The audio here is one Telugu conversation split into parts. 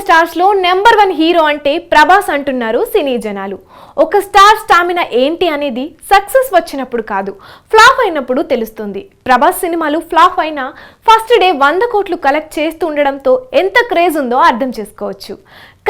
స్టార్స్ లో నెంబర్ 1 హీరో అంటే ప్రభాస్ అంటున్నారు సినీ జనాలు. ఒక స్టార్ స్టామినా ఏంటి అనేది సక్సెస్ వచ్చినప్పుడు కాదు, ఫ్లాప్ అయినప్పుడు తెలుస్తుంది. ప్రభాస్ సినిమాలు ఫ్లాప్ అయినా ఫస్ట్ డే 100 కోట్లు కలెక్ట్ చేస్తూ ఉండడంతో ఎంత క్రేజ్ ఉందో అర్థం చేసుకోవచ్చు.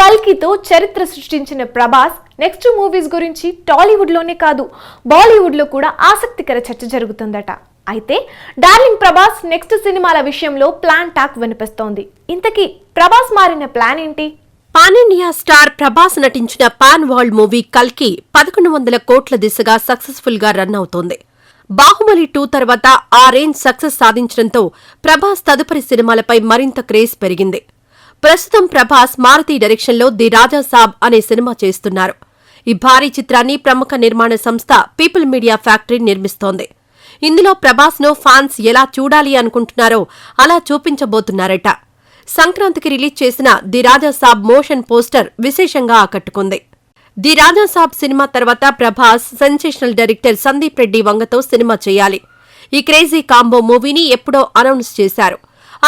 కల్కితో చరిత్ర సృష్టించిన ప్రభాస్ నెక్స్ట్ మూవీస్ గురించి టాలీవుడ్లోనే కాదు, బాలీవుడ్లో కూడా ఆసక్తికర చర్చ జరుగుతుందట. అయితే డార్లింగ్ ప్రభాస్ నెక్స్ట్ సినిమాల విషయంలో ప్లాన్ టాక్ వినిపిస్తోంది. ఇంతకీ ప్రభాస్ మారిన ప్లాన్ ఏంటి? పాన్ ఇండియా స్టార్ ప్రభాస్ నటించిన పాన్ వరల్డ్ మూవీ కల్కి 1100 కోట్ల దిశగా సక్సెస్ఫుల్ గా రన్ అవుతోంది. బాహుబలి 2 తర్వాత ఆ రేంజ్ సక్సెస్ సాధించడంతో ప్రభాస్ తదుపరి సినిమాలపై మరింత క్రేజ్ పెరిగింది. ప్రస్తుతం ప్రభాస్ మారుతి డైరెక్షన్లో ది రాజా సాబ్ అనే సినిమా చేస్తున్నారు. ఈ భారీ చిత్రాన్ని ప్రముఖ నిర్మాణ సంస్థ పీపుల్ మీడియా ఫ్యాక్టరీ నిర్మిస్తోంది. ఇందులో ప్రభాస్ ను ఫ్యాన్స్ ఎలా చూడాలి అనుకుంటున్నారో అలా చూపించబోతున్నారట. సంక్రాంతికి రిలీజ్ చేసిన the Raja Saab motion poster విశేషంగా ఆకట్టుకుంది. ది రాజా సాబ్ సినిమా తర్వాత ప్రభాస్ సెన్సేషనల్ డైరెక్టర్ సందీప్ రెడ్డి వంగతో సినిమా చేయాలి. ఈ క్రేజీ కాంబో మూవీని ఎప్పుడో అనౌన్స్ చేశారు.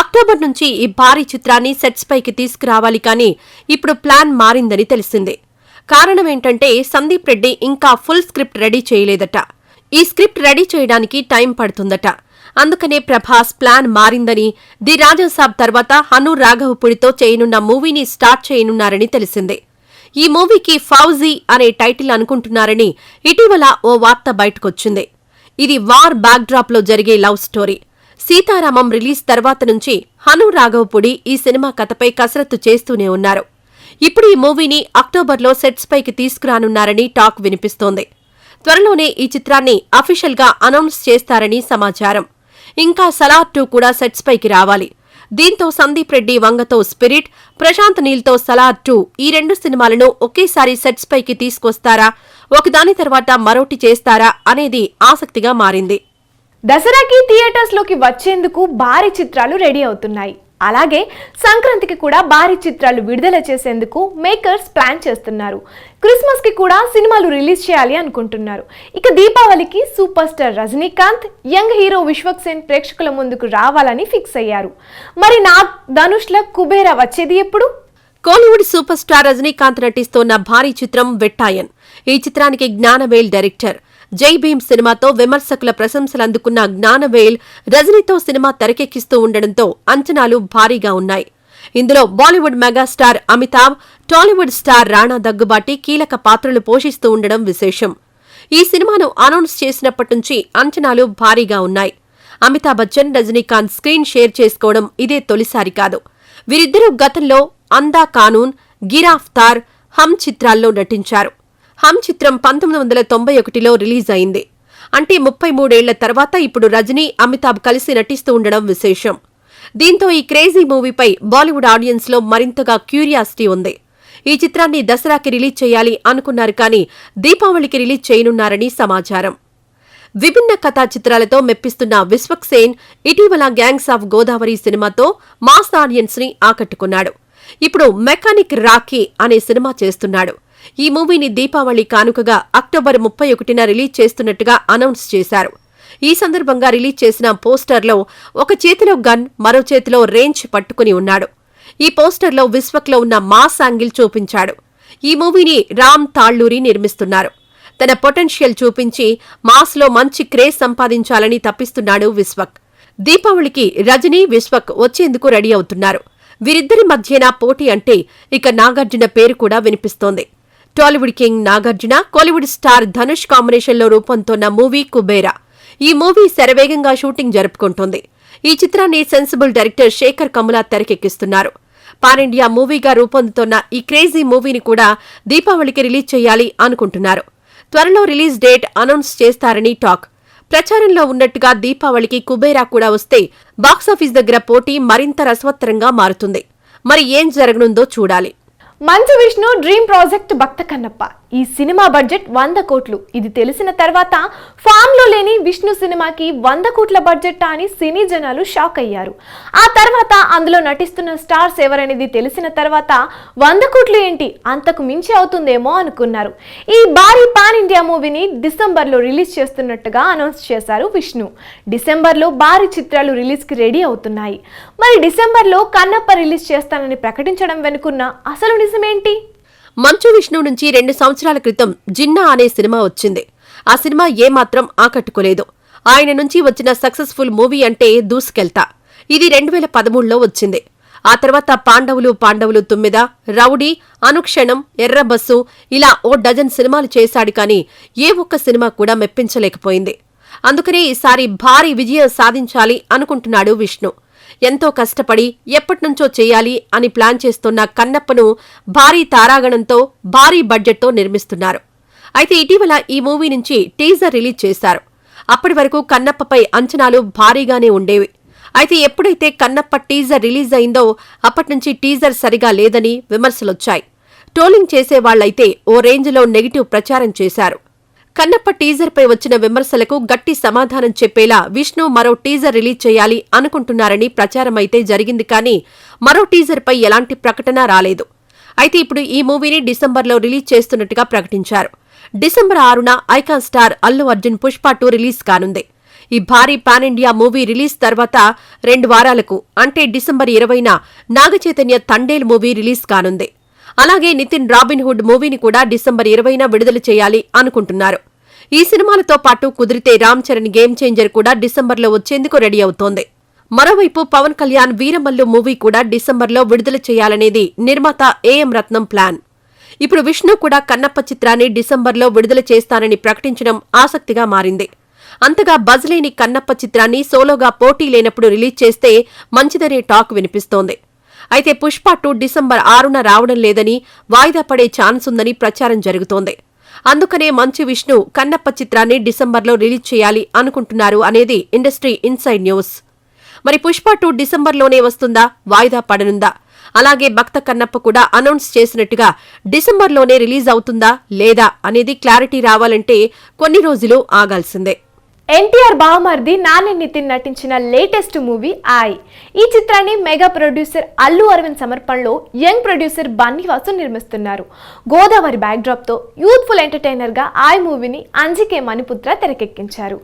అక్టోబర్ నుంచి ఈ భారీ చిత్రాన్ని సెట్స్ పైకి తీసుకురావాలి, కానీ ఇప్పుడు ప్లాన్ మారిందని తెలిసింది. కారణమేంటంటే సందీప్ రెడ్డి ఇంకా ఫుల్ స్క్రిప్ట్ రెడీ చేయలేదట. ఈ స్క్రిప్ట్ రెడీ చేయడానికి టైం పడుతుందట. అందుకనే ప్రభాస్ ప్లాన్ మారిందని, ది రాజాసాబ్ తర్వాత హను రాఘవపుడితో చేయనున్న మూవీని స్టార్ట్ చేయనున్నారని తెలిసింది. ఈ మూవీకి ఫౌజీ అనే టైటిల్ అనుకుంటున్నారని ఇటీవల ఓ వార్త బయటకొచ్చింది. ఇది వార్ బ్యాక్డ్రాప్ లో జరిగే లవ్ స్టోరీ. సీతారామం రిలీజ్ తర్వాత నుంచి హను రాఘవపుడి ఈ సినిమా కథపై కసరత్తు చేస్తూనే ఉన్నారు. ఇప్పుడు ఈ మూవీని అక్టోబర్లో సెట్స్ పైకి తీసుకురానున్నారని టాక్ వినిపిస్తోంది. త్వరలోనే ఈ చిత్రాన్ని అఫీషియల్ గా అనౌన్స్ చేస్తారని సమాచారం. ఇంకా సలార్ 2 కూడా సెట్స్ పైకి రావాలి. దీంతో సందీప్ రెడ్డి వంగతో స్పిరిట్, ప్రశాంత్ నీల్తో సలార్ 2 ఈ 2 సినిమాలను ఒకేసారి సెట్స్ పైకి తీసుకొస్తారా, ఒకదాని తర్వాత మరోటి చేస్తారా అనేది ఆసక్తిగా మారింది. దసరాకి థియేటర్స్ లోకి వచ్చేందుకు భారీ చిత్రాలు రెడీ అవుతున్నాయి. అలాగే సంక్రాంతికి కూడా భారీ చిత్రాలు విడుదల చేసేందుకు మేకర్స్ ప్లాన్ చేస్తున్నారు. క్రిస్మస్ కి కూడా సినిమాలు రిలీజ్ చేయాలి అనుకుంటున్నారు. ఇక దీపావళికి super star Rajinikanth, young hero Vishwak Sen ప్రేక్షకుల ముందుకు రావాలని ఫిక్స్ అయ్యారు. మరి ధనుష్ల కుబేరా వచ్చేది ఎప్పుడు? కోలీవుడ్ సూపర్ స్టార్ రజనీకాంత్ నటిస్తోన్న భారీ చిత్రం వెట్టాయన్. ఈ చిత్రానికి జ్ఞానవేల్ డైరెక్టర్. జై భీమ్ సినిమాతో విమర్శకుల ప్రశంసలు అందుకున్న జ్ఞానవేల్ రజనీతో సినిమా తెరకెక్కిస్తూ ఉండడంతో అంచనాలు భారీగా ఉన్నాయి. ఇందులో బాలీవుడ్ మెగాస్టార్ అమితాబ్, టాలీవుడ్ స్టార్ రాణా దగ్గుబాటి కీలక పాత్రలు పోషిస్తూ ఉండడం విశేషం. ఈ సినిమాను అనౌన్స్ చేసినప్పటి నుంచి అంచనాలు భారీగా ఉన్నాయి. అమితాబ్ బచ్చన్, రజనీకాంత్ స్క్రీన్ షేర్ చేసుకోవడం ఇదే తొలిసారి కాదు. వీరిద్దరూ గతంలో అందా కానూన్, గిరాఫ్తార్, హమ్ చిత్రాల్లో నటించారు. హమ్ చిత్రం 1991లో రిలీజ్ అయింది. అంటే 33 ఏళ్ల తర్వాత ఇప్పుడు రజనీ, అమితాబ్ కలిసి నటిస్తూ ఉండడం విశేషం. దీంతో ఈ క్రేజీ మూవీపై బాలీవుడ్ ఆడియన్స్ లో మరింతగా క్యూరియాసిటీ ఉంది. ఈ చిత్రాన్ని దసరాకి రిలీజ్ చేయాలి అనుకున్నారు, కానీ దీపావళికి రిలీజ్ చేయనున్నారని సమాచారం. విభిన్న కథా చిత్రాలతో మెప్పిస్తున్న విశ్వక్ సేన్ ఇటీవల గ్యాంగ్స్ ఆఫ్ గోదావరి సినిమాతో మాస్ ఆడియన్స్ ని ఆకట్టుకున్నాడు. ఇప్పుడు మెకానిక్ రాకీ అనే సినిమా చేస్తున్నాడు. ఈ మూవీని దీపావళి కానుకగా అక్టోబర్ 31న రిలీజ్ చేస్తున్నట్టుగా అనౌన్స్ చేశారు. ఈ సందర్భంగా రిలీజ్ చేసిన పోస్టర్లో ఒక చేతిలో గన్, మరో చేతిలో రేంజ్ పట్టుకుని ఉన్నాడు. ఈ పోస్టర్లో విశ్వక్లో ఉన్న మాస్ యాంగిల్ చూపించాడు. ఈ మూవీని రామ్ తాళ్లూరి నిర్మిస్తున్నారు. తన పొటెన్షియల్ చూపించి మాస్లో మంచి క్రేజ్ సంపాదించాలని తప్పిస్తున్నాడు విశ్వక్. దీపావళికి రజనీ, విశ్వక్ వచ్చేందుకు రెడీ అవుతున్నారు. వీరిద్దరి మధ్యన పోటీ అంటే ఇక నాగార్జున పేరు కూడా వినిపిస్తోంది. టాలీవుడ్ కింగ్ నాగార్జున, కోలీవుడ్ స్టార్ ధనుష్ కాంబినేషన్లో రూపొందుతోన్న మూవీ కుబేరా. ఈ మూవీ శరవేగంగా షూటింగ్ జరుపుకుంటోంది. ఈ చిత్రాన్ని సెన్సిబుల్ డైరెక్టర్ శేఖర్ కమ్ముల తెరకెక్కిస్తున్నారు. పాన్ ఇండియా మూవీగా రూపొందుతోన్న ఈ క్రేజీ మూవీని కూడా దీపావళికి రిలీజ్ చేయాలి అనుకుంటున్నారు. త్వరలో రిలీజ్ డేట్ అనౌన్స్ చేస్తారని టాక్. ప్రచారంలో ఉన్నట్టుగా దీపావళికి కుబేరా కూడా వస్తే బాక్సాఫీస్ దగ్గర పోటీ మరింత రసవత్తరంగా మారుతుంది. మరి ఏం జరగనుందో చూడాలి. మంచు విష్ణు డ్రీమ్ ప్రాజెక్ట్ భక్త కన్నప్ప ఈ సినిమా బడ్జెట్ 100 కోట్లు. ఇది తెలిసిన తర్వాత ఫామ్ లో లేని విష్ణు సినిమాకి 100 కోట్ల బడ్జెట్ అని సినీ జనాలు షాక్ అయ్యారు. ఆ తర్వాత అందులో నటిస్తున్న స్టార్స్ ఎవరనేది తెలిసిన తర్వాత 100 కోట్లు ఏంటి, అంతకు మించి అవుతుందేమో అనుకున్నారు. ఈ భారీ పాన్ ఇండియా మూవీని డిసెంబర్లో రిలీజ్ చేస్తున్నట్టుగా అనౌన్స్ చేశారు విష్ణు. డిసెంబర్లో భారీ చిత్రాలు రిలీజ్ కి రెడీ అవుతున్నాయి. మరి డిసెంబర్లో కన్నప్ప రిలీజ్ చేస్తానని ప్రకటించడం వెనుకున్న అసలు నిజమేంటి? మంచు విష్ణు నుంచి 2 సంవత్సరాల క్రితం జిన్నా అనే సినిమా వచ్చింది. ఆ సినిమా ఏమాత్రం ఆకట్టుకోలేదు. ఆయన నుంచి వచ్చిన సక్సెస్ఫుల్ మూవీ అంటే దూసుకెళ్తా. ఇది 2013లో వచ్చింది. ఆ తర్వాత పాండవులు 9, రౌడీ, అనుక్షణం, ఎర్రబస్సు ఇలా ఓ డజన్ సినిమాలు చేశాడు కానీ ఏ ఒక్క సినిమా కూడా మెప్పించలేకపోయింది. అందుకనే ఈసారి భారీ విజయం సాధించాలి అనుకుంటున్నాడు విష్ణు. ఎంతో కష్టపడి ఎప్పటినుంచో చేయాలి అని ప్లాన్ చేస్తున్న కన్నప్పను భారీ తారాగణంతో భారీ బడ్జెట్తో నిర్మిస్తున్నారు. అయితే ఇటీవల ఈ మూవీ నుంచి టీజర్ రిలీజ్ చేశారు. అప్పటి వరకు కన్నప్పపై అంచనాలు భారీగానే ఉండేవి. అయితే ఎప్పుడైతే కన్నప్ప టీజర్ రిలీజ్ అయిందో అప్పటినుంచి టీజర్ సరిగా లేదని విమర్శలొచ్చాయి. ట్రోలింగ్ చేసేవాళ్లైతే ఓ రేంజ్లో నెగిటివ్ ప్రచారం చేశారు. కన్నప్ప టీజర్పై వచ్చిన విమర్శలకు గట్టి సమాధానం చెప్పేలా విష్ణు మరో టీజర్ రిలీజ్ చేయాలి అనుకుంటున్నారని ప్రచారమైతే జరిగింది కానీ మరో టీజర్పై ఎలాంటి ప్రకటన రాలేదు. అయితే ఇప్పుడు ఈ మూవీని డిసెంబర్లో రిలీజ్ చేస్తున్నట్టుగా ప్రకటించారు. డిసెంబర్ 6న icon star Allu Arjun Pushpa 2 release కానుంది. ఈ భారీ పాన్ ఇండియా మూవీ రిలీజ్ తర్వాత 2 వారాలకు అంటే డిసెంబర్ 20న నాగచైతన్య తండేల్ మూవీ రిలీజ్ కానుంది. అలాగే నితిన్ రాబిన్ హుడ్ మూవీని కూడా డిసెంబర్ 20న విడుదల చేయాలి అనుకుంటున్నారు. ఈ సినిమాలతో పాటు కుదిరితే రామ్ చరణ్ గేమ్ చేంజర్ కూడా డిసెంబర్లో వచ్చేందుకు రెడీ అవుతోంది. మరోవైపు పవన్ కళ్యాణ్ వీరమల్లు మూవీ కూడా డిసెంబర్లో విడుదల చేయాలనేది నిర్మాత ఏఎం రత్నం ప్లాన్. ఇప్పుడు విష్ణు కూడా కన్నప్ప చిత్రాన్ని డిసెంబర్లో విడుదల చేస్తానని ప్రకటించడం ఆసక్తిగా మారింది. అంతగా బజ్ లేని కన్నప్ప చిత్రాన్ని సోలోగా పోటీ లేనప్పుడు రిలీజ్ చేస్తే మంచిదనే టాక్ వినిపిస్తోంది. అయితే పుష్ప 2 డిసెంబర్ 6న రావడం లేదని, వాయిదా పడే ఛాన్స్ ఉందని ప్రచారం జరుగుతోంది. అందుకనే మంచు విష్ణు కన్నప్ప చిత్రాన్ని డిసెంబర్లో రిలీజ్ చేయాలి అనుకుంటున్నారు అనేది ఇండస్ట్రీ ఇన్సైడ్ న్యూస్. మరి పుష్ప 2 డిసెంబర్లోనే వస్తుందా, వాయిదా పడనుందా? అలాగే భక్త కన్నప్ప కూడా అనౌన్స్ చేసినట్టుగా డిసెంబర్లోనే రిలీజ్ అవుతుందా లేదా అనేది క్లారిటీ రావాలంటే కొన్ని రోజులు ఆగాల్సిందే. ఎన్టీఆర్ బావమర్ది నాని నితిన్ నటించిన లేటెస్ట్ మూవీ ఆయ్. ఈ చిత్రాన్ని మెగా ప్రొడ్యూసర్ అల్లు అరవింద్ సమర్పణలో యంగ్ ప్రొడ్యూసర్ బన్నీవాసు నిర్మిస్తున్నారు. గోదావరి బ్యాక్డ్రాప్తో యూత్ఫుల్ ఎంటర్టైనర్గా ఆయ్ మూవీని అంజికే మణిపుత్ర తెరకెక్కించారు.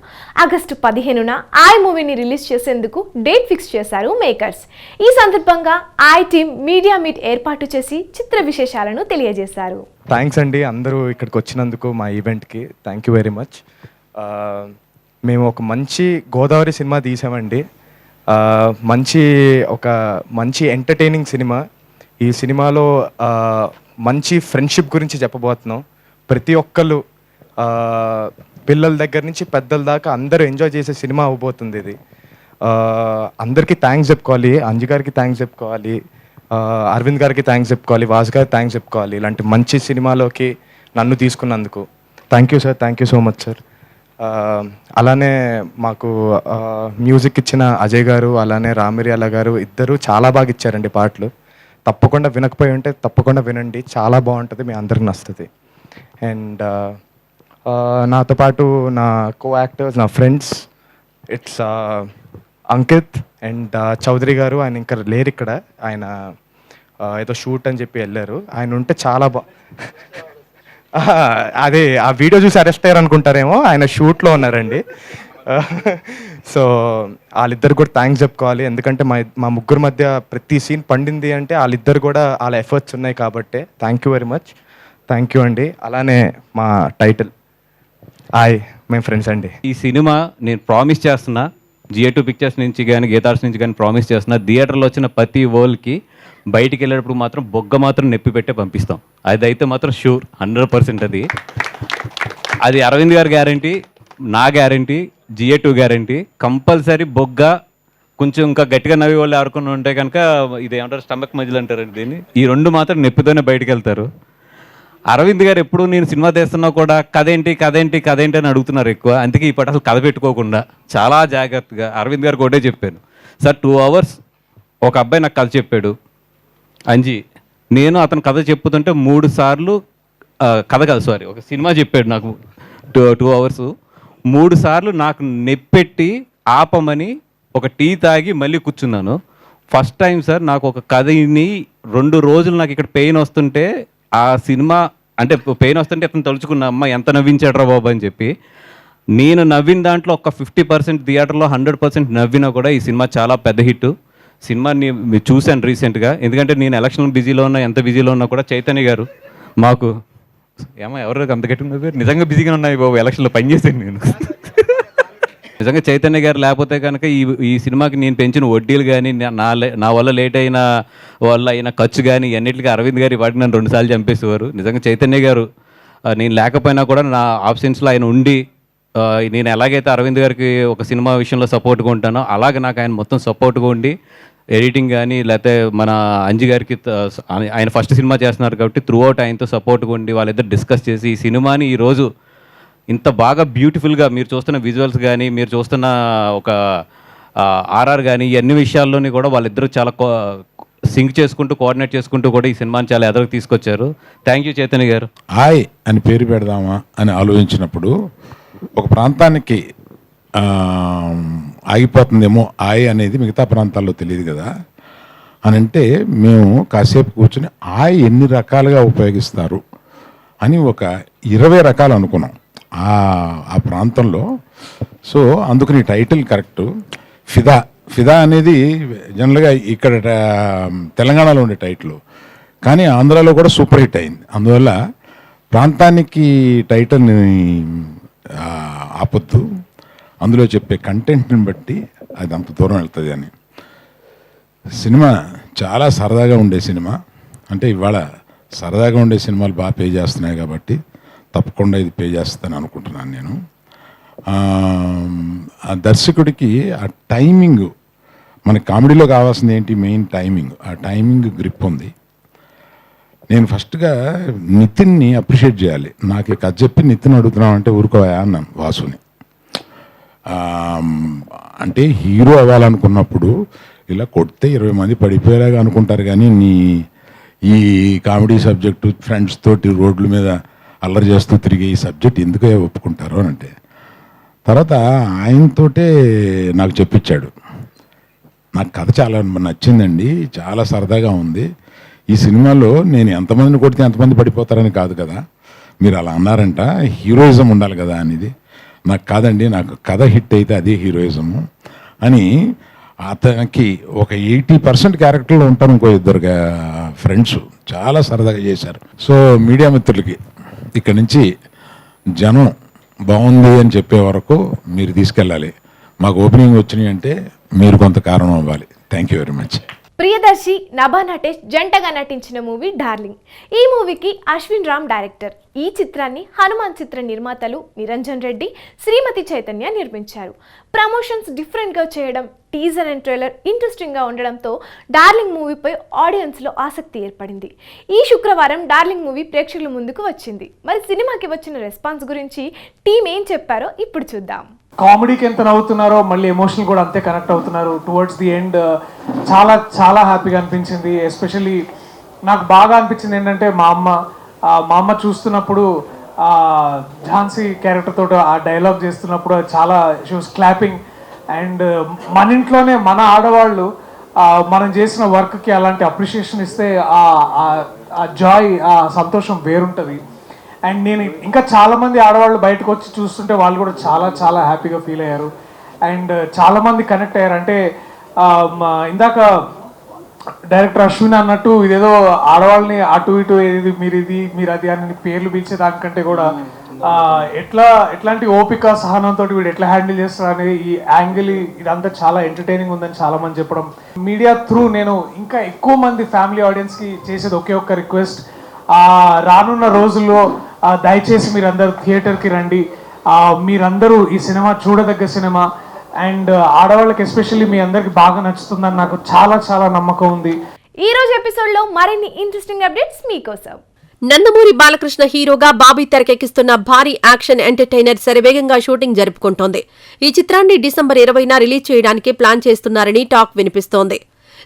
ఆగస్టు 15న ఆయ్ మూవీని రిలీజ్ చేసేందుకు డేట్ ఫిక్స్ చేశారు మేకర్స్. ఈ సందర్భంగా ఆయ్ టీం మీడియా మీట్ ఏర్పాటు చేసి చిత్ర విశేషాలను తెలియజేశారు. థ్యాంక్స్ అండి, అందరూ ఇక్కడికి వచ్చినందుకు మా ఈవెంట్కి థ్యాంక్ యూ వెరీ మచ్. మేము ఒక మంచి గోదావరి సినిమా తీసామండి. మంచి ఎంటర్టైనింగ్ సినిమా. ఈ సినిమాలో మంచి ఫ్రెండ్షిప్ గురించి చెప్పబోతున్నాం. ప్రతి ఒక్కళ్ళు పిల్లల దగ్గర నుంచి పెద్దల దాకా అందరూ ఎంజాయ్ చేసే సినిమా అవ్వబోతుంది ఇది. అందరికీ థ్యాంక్స్ చెప్పుకోవాలి. అంజు గారికి థ్యాంక్స్ చెప్పుకోవాలి, అరవింద్ గారికి థ్యాంక్స్ చెప్పుకోవాలి, వాసు గారికి థ్యాంక్స్ చెప్పుకోవాలి. ఇలాంటి మంచి సినిమాలోకి నన్ను తీసుకున్నందుకు thank you sir, thank you so much sir. అలానే మాకు మ్యూజిక్ ఇచ్చిన అజయ్ గారు, అలానే రామిర్యాల గారు ఇద్దరు చాలా బాగా ఇచ్చారండి పాటలు. తప్పకుండా వినకపోయి ఉంటే తప్పకుండా వినండి, చాలా బాగుంటుంది, మీ అందరికి నచ్చుతుంది. అండ్ నాతో పాటు నా కో యాక్టర్స్, నా friends, it's Ankit and Chaudhary గారు. ఆయన ఇంకా లేరు ఇక్కడ, ఆయన ఏదో షూట్ అని చెప్పి వెళ్ళారు. ఆయన ఉంటే చాలా అదే ఆ వీడియో చూసి అరెస్ట్ అయ్యారు అనుకుంటారేమో, ఆయన షూట్లో ఉన్నారండి. సో వాళ్ళిద్దరు కూడా థ్యాంక్స్ చెప్పుకోవాలి. ఎందుకంటే మా ముగ్గురు మధ్య ప్రతి సీన్ పండింది అంటే వాళ్ళిద్దరు కూడా వాళ్ళ ఎఫర్ట్స్ ఉన్నాయి కాబట్టి thank you very much. Thank you అండి. అలానే మా టైటిల్ ఆయ్, మేము ఫ్రెండ్స్ అండి. ఈ సినిమా నేను ప్రామిస్ చేస్తున్నా, GA2 పిక్చర్స్ నుంచి కానీ గీతార్స్ నుంచి కానీ ప్రామిస్ చేస్తున్నా, థియేటర్లో వచ్చిన ప్రతి ఓల్కి బయటికి వెళ్ళేటప్పుడు మాత్రం బొగ్గ మాత్రం నొప్పి పెట్టే పంపిస్తాం. అదైతే మాత్రం షూర్, 100% అది అరవింద్ గారి గ్యారంటీ, నా గ్యారంటీ, GA2 గ్యారంటీ. కంపల్సరీ బొగ్గ కొంచెం ఇంకా గట్టిగా నవ్వి వాళ్ళు ఆడుకుని ఉంటే కనుక ఇది ఏమంటారు, స్టమక్ మజిల్ అంటారండి దీన్ని. ఈ 2 మాత్రం నొప్పితోనే బయటికి వెళ్తారు. అరవింద్ గారు ఎప్పుడు నేను సినిమా తీస్తున్నా కూడా కథేంటి అని అడుగుతున్నారు ఎక్కువ. అందుకే ఈ పాట అసలు కథ పెట్టుకోకుండా చాలా జాగ్రత్తగా అరవింద్ గారికి ఒకటే చెప్పాను, సార్ 2 hours ఒక అబ్బాయి నాకు కథ చెప్పాడు అంజీ, నేను అతను కథ చెప్పుతుంటే 3 సార్లు కథ కాదు సారీ, ఒక సినిమా చెప్పాడు నాకు 2 hours. 3 సార్లు నాకు నెప్పెట్టి ఆపమని ఒక టీ తాగి మళ్ళీ కూర్చున్నాను. ఫస్ట్ టైం సార్ నాకు ఒక కథని 2 రోజులు నాకు ఇక్కడ పెయిన్ వస్తుంటే, ఆ సినిమా అంటే పెయిన్ వస్తుంటే అతను తలుచుకున్న అమ్మ ఎంత నవ్వించాడ్రా బాబు అని చెప్పి. నేను నవ్విన దాంట్లో ఒక 50% థియేటర్లో 100% నవ్వినా కూడా ఈ సినిమా చాలా పెద్ద హిట్. సినిమాని చూశాను రీసెంట్గా, ఎందుకంటే నేను ఎలక్షన్ బిజీలో ఉన్నా, ఎంత బిజీలో ఉన్నా కూడా చైతన్య గారు మాకు ఎవరు అంత గట్టి ఉన్నారు, నిజంగా బిజీగా ఉన్నాయి బాబు, ఎలక్షన్లో పనిచేసాను నేను. నిజంగా చైతన్య గారు లేకపోతే కనుక ఈ సినిమాకి నేను పెంచిన వడ్డీలు కానీ, నా వల్ల లేట్ అయిన వల్ల అయిన ఖర్చు కానీ అన్నిటికీ అరవింద్ గారి వాటిని నన్ను 2 సార్లు చంపేసేవారు. నిజంగా చైతన్య గారు నేను లేకపోయినా కూడా నా ఆప్షన్స్లో ఆయన ఉండి, నేను ఎలాగైతే అరవింద్ గారికి ఒక సినిమా విషయంలో సపోర్ట్గా ఉంటానో అలాగే నాకు ఆయన మొత్తం సపోర్ట్గా ఉండి, ఎడిటింగ్ కానీ లేకపోతే మన అంజి గారికి ఆయన ఫస్ట్ సినిమా చేస్తున్నారు కాబట్టి త్రూ అవుట్ ఆయనతో సపోర్ట్గా ఉండి వాళ్ళిద్దరు డిస్కస్ చేసి ఈ సినిమాని ఈరోజు ఇంత బాగా బ్యూటిఫుల్గా మీరు చూస్తున్న విజువల్స్ కానీ, మీరు చూస్తున్న ఒక ఆర్ఆర్ కానీ, ఈ అన్ని విషయాల్లోని కూడా వాళ్ళిద్దరూ చాలా సింక్ చేసుకుంటూ, కోఆర్డినేట్ చేసుకుంటూ కూడా ఈ సినిమాని చాలా ఎదురుకు తీసుకొచ్చారు. థ్యాంక్ యూ చైతన్య గారు. ఆయ్ అని పేరు పెడదామా అని ఆలోచించినప్పుడు ఒక ప్రాంతానికి ఆగిపోతుందేమో ఆయ్ అనేది, మిగతా ప్రాంతాల్లో తెలియదు కదా అని అంటే మేము కాసేపు కూర్చొని ఆయ్ ఎన్ని రకాలుగా ఉపయోగిస్తారు అని ఒక 20 రకాలు అనుకున్నాం ఆ ప్రాంతంలో. సో అందుకని టైటిల్ కరెక్ట్. ఫిదా అనేది జనరల్గా ఇక్కడ తెలంగాణలో ఉండే టైటిల్, కానీ ఆంధ్రాలో కూడా సూపర్ హిట్ అయింది. అందువల్ల ప్రాంతానికి టైటిల్ని ఆపొద్దు, అందులో చెప్పే కంటెంట్ని బట్టి అది అంత దూరం వెళ్తుంది అని. సినిమా చాలా సరదాగా ఉండే సినిమా, అంటే ఇవాళ సరదాగా ఉండే సినిమాలు బాగా పే చేస్తున్నాయి కాబట్టి తప్పకుండా ఇది పే చేస్తాను అనుకుంటున్నాను నేను. ఆ దర్శకుడికి ఆ టైమింగ్, మన కామెడీలో కావాల్సింది ఏంటి, మెయిన్ టైమింగ్. ఆ టైమింగ్ గ్రిప్ ఉంది. నేను ఫస్ట్గా నితిన్ని అప్రిషియేట్ చేయాలి. నాకు కథ చెప్పి నితిన్ అడుగుతున్నావు అంటే ఊరుకోవా అన్నాను వాసుని. అంటే హీరో అవ్వాలనుకున్నప్పుడు ఇలా కొడితే 20 మంది పడిపోయేలాగా అనుకుంటారు, కానీ ఈ కామెడీ సబ్జెక్టు ఫ్రెండ్స్ తోటి రోడ్ల మీద అల్లరి చేస్తూ తిరిగే ఈ సబ్జెక్ట్ ఎందుకు ఒప్పుకుంటారు అని అంటే, తర్వాత ఆయనతోటే నాకు చెప్పించాడు. నాకు కథ చాలా నచ్చిందండి, చాలా సరదాగా ఉంది. ఈ సినిమాలో నేను ఎంతమందిని కొడితే ఎంతమంది పడిపోతారని కాదు కదా, మీరు అలా అన్నారంట, హీరోయిజం ఉండాలి కదా అనేది. నాకు కాదండి, నాకు కథ హిట్ అయితే అదే హీరోయిజము అని. అతనికి ఒక 80% క్యారెక్టర్లో ఉంటారు, ఇంకో 2 ఫ్రెండ్స్ చాలా సరదాగా చేశారు. సో మీడియా మిత్రులకి ఇక్కడి నుంచి జనం బాగుంది అని చెప్పే వరకు మీరు తీసుకెళ్ళాలి. మాకు ఓపెనింగ్ వచ్చినాయి అంటే మీరు కొంత కారణం అవ్వాలి. Thank you very much. Priyadarshi, Nabha Natesh జంటగా నటించిన మూవీ డార్లింగ్. ఈ మూవీకి అశ్విన్ రామ్ డైరెక్టర్. ఈ చిత్రాన్ని హనుమాన్ చిత్ర నిర్మాతలు నిరంజన్ రెడ్డి, శ్రీమతి చైతన్య నిర్మించారు. ప్రమోషన్స్ డిఫరెంట్గా చేయడం, టీజర్ అండ్ ట్రైలర్ ఇంట్రెస్టింగ్గా ఉండడంతో డార్లింగ్ మూవీపై ఆడియన్స్లో ఆసక్తి ఏర్పడింది. ఈ శుక్రవారం డార్లింగ్ మూవీ ప్రేక్షకుల ముందుకు వచ్చింది. మరి సినిమాకి వచ్చిన రెస్పాన్స్ గురించి టీం ఏం చెప్పారో ఇప్పుడు చూద్దాం. కామెడీకి ఎంత నవ్వుతున్నారో మళ్ళీ ఎమోషనల్ కూడా అంతే కనెక్ట్ అవుతున్నారు. టువర్డ్స్ ది ఎండ్ చాలా చాలా హ్యాపీగా అనిపించింది. ఎస్పెషల్లీ నాకు బాగా అనిపించింది ఏంటంటే మా అమ్మ చూస్తున్నప్పుడు ఝాన్సీ క్యారెక్టర్ తోటి ఆ డైలాగ్ చేస్తున్నప్పుడు చాలా షీ వాస్ క్లాపింగ్. అండ్ మన ఇంట్లోనే మన ఆడవాళ్ళు మనం చేసిన వర్క్కి అలాంటి అప్రిషియేషన్ ఇస్తే ఆ జాయ్, ఆ సంతోషం వేరుంటుంది. అండ్ నేను ఇంకా చాలామంది ఆడవాళ్ళు బయటకు వచ్చి చూస్తుంటే వాళ్ళు కూడా చాలా చాలా హ్యాపీగా ఫీల్ అయ్యారు. అండ్ చాలామంది కనెక్ట్ అయ్యారు. అంటే ఇందాక డైరెక్టర్ అశ్విన్ అన్నట్టు ఇదేదో ఆడవాళ్ళని అటు ఇటు మీరు అది అని పేర్లు పిలిచే దానికంటే కూడా ఎట్లాంటి ఓపిక సహనంతో వీడు ఎట్లా హ్యాండిల్ చేస్తారు అనేది ఈ యాంగిల్ ఇదంతా చాలా ఎంటర్టైనింగ్ ఉందని చాలా మంది చెప్పడం. మీడియా త్రూ నేను ఇంకా ఎక్కువ మంది ఫ్యామిలీ ఆడియన్స్కి చేసేది ఒకే ఒక్క రిక్వెస్ట్, రానున్న రోజుల్లో దయచేసి మీరందరూ థియేటర్కి రండి. మీరందరూ ఈ సినిమా చూడదగ్గ సినిమా. అండ్ ఆడవాళ్ళకి ఎస్పెషల్లీ మీ అందరికి బాగా నచ్చుతుందని నాకు చాలా చాలా నమ్మకం ఉంది. ఈ రోజు ఎపిసోడ్లో మరిన్ని ఇంట్రెస్టింగ్ అప్డేట్స్ మీకోసం. నందమూరి బాలకృష్ణ హీరోగా బాబీ తెరకెక్కిస్తున్న భారీ యాక్షన్ ఎంటర్టైనర్ శరవేగంగా షూటింగ్ జరుపుకుంటోంది. ఈ చిత్రాన్ని డిసెంబర్ 20న రిలీజ్ చేయడానికి ప్లాన్ చేస్తున్నారని టాక్ వినిపిస్తోంది.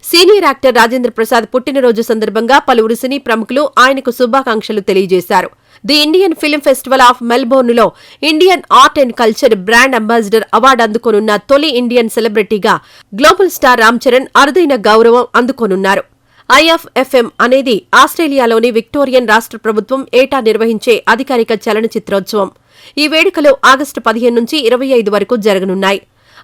సీనియర్ యాక్టర్ రాజేంద్ర ప్రసాద్ పుట్టినరోజు సందర్భంగా పలువురు సినీ ప్రముఖులు ఆయనకు శుభాకాంక్షలు తెలియజేశారు. The Indian film festival of మెల్బోర్న్లో Indian art and culture brand ambassador award అందుకోనున్న తొలి ఇండియన్ సెలబ్రిటీగా గ్లోబల్ స్టార్ రామ్ చరణ్ అరుదైన గౌరవం అందుకోనున్నారు. IFFM అనేది ఆస్ట్రేలియాలోని విక్టోరియన్ రాష్ట్ర ప్రభుత్వం ఏటా నిర్వహించే అధికారిక చలనచిత్రోత్సవం. ఈ వేడుకలు ఆగస్టు 15 నుంచి 25 వరకు జరగనున్నాయి.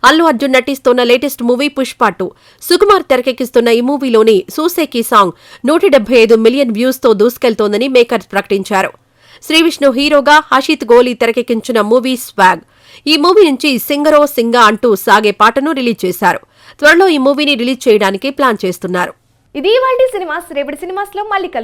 అల్లు అర్జున్ నటిస్తోన్న లేటెస్ట్ మూవీ పుష్ప 2. సుకుమార్ తెరకెక్కిస్తున్న ఈ మూవీలోని సూసేకి సాంగ్ 175 మిలియన్ వ్యూస్తో దూసుకెళ్తోందని మేకర్స్ ప్రకటించారు. శ్రీవిష్ణు హీరోగా హషిత్ గోలీ తెరకెక్కించిన మూవీ స్వాగ్. ఈ మూవీ నుంచి సింగరో సింగా అంటూ సాగే పాటను రిలీజ్ చేశారు. త్వరలో ఈ మూవీని రిలీజ్ చేయడానికి ప్లాన్ చేస్తున్నారు. ఇది ఇవాల్టి సినిమాస్. రేపటి సినిమాస్లో మళ్ళీ